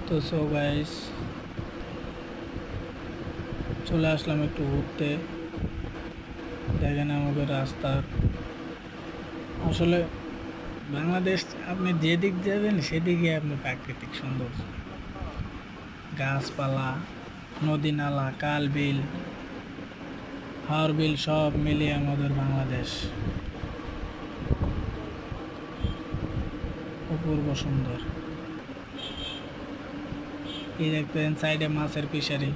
তো so guys, চলে আসলাম একটু ঘুরতে। দেখেন আমাদের রাস্তার, আসলে বাংলাদেশ আপনি যেদিক যাবেন সেদিকে আপনি প্রাকৃতিক সৌন্দর্য, গাছপালা, নদী নালা, কাল বিল, হাওর বিল সব মিলিয়ে আমাদের বাংলাদেশ অপূর্ব সুন্দর। এই দেখতেন সাইডে মাছের ফিশারি,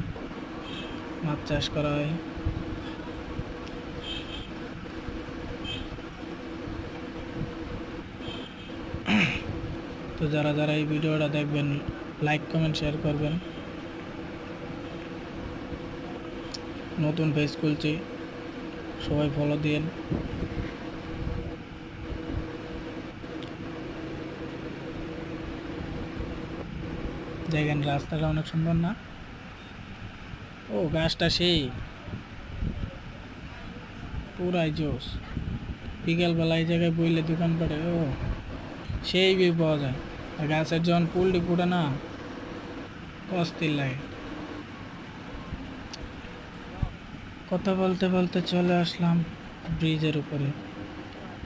মাছ চাষ করা হয়। তো যারা যারা এই ভিডিওটা দেখবেন, লাইক কমেন্ট শেয়ার করবেন। নতুন পেজ খুলছি, সবাই ফলো দিন। দেখেন রাস্তাটা অনেক সুন্দর না? ও গাছটা সেই পুরাই জোস। বিকেলবেলা এই জায়গায় বইলে দোকান পড়ে, ও সেই ভিউ পাওয়া যায়। আর গাছের যখন ফুলটি ফুটে না, অস্থির লাগে। কথা বলতে বলতে চলে আসলাম ব্রিজের উপরে।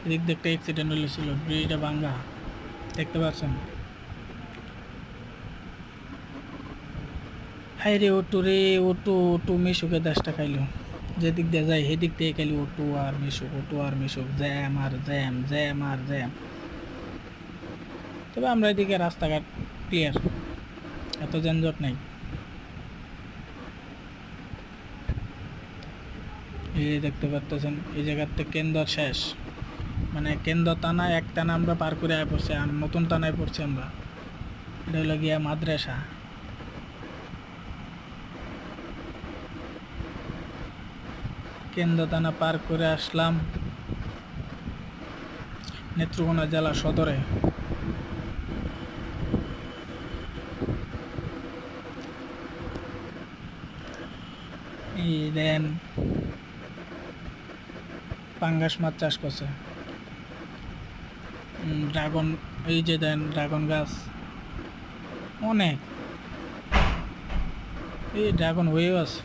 এদিক দিয়ে একটা অ্যাক্সিডেন্ট হয়েছিল, ব্রিজটা ভাঙ্গা, দেখতে পাচ্ছেন। হাই রে ওটু রে, ওটু ওটু মিশুকে 10 টাকা খাইলো। যেদিক দিয়ে যায় সেদিক দিয়ে খাইলি ওটু আর মিশুক, ওটু আর মিশুক, জ্যাম আর জ্যাম, জ্যাম আর জ্যাম। তবে আমরা এদিকে রাস্তাঘাট ক্লিয়ার, এত যানজট নেই। এই দেখতে পাচ্ছেন, এই জায়গার থেকে কেন্দ্র শেষ, মানে কেন্দ্র টানা এক টানা আমরা পার করে পড়ছি, আর নতুন টানায় পড়ছি আমরা। এটা হলো গিয়া মাদ্রাসা। কেন্দ্র টানা পার করে আসলাম নেত্রকোনা জেলা সদরে। এই দেন পাঙ্গাস মাছ চাষ করছে, ড্রাগন, এই যে দেন ড্রাগন গাছ অনেক, এই ড্রাগন হয়েও আছে।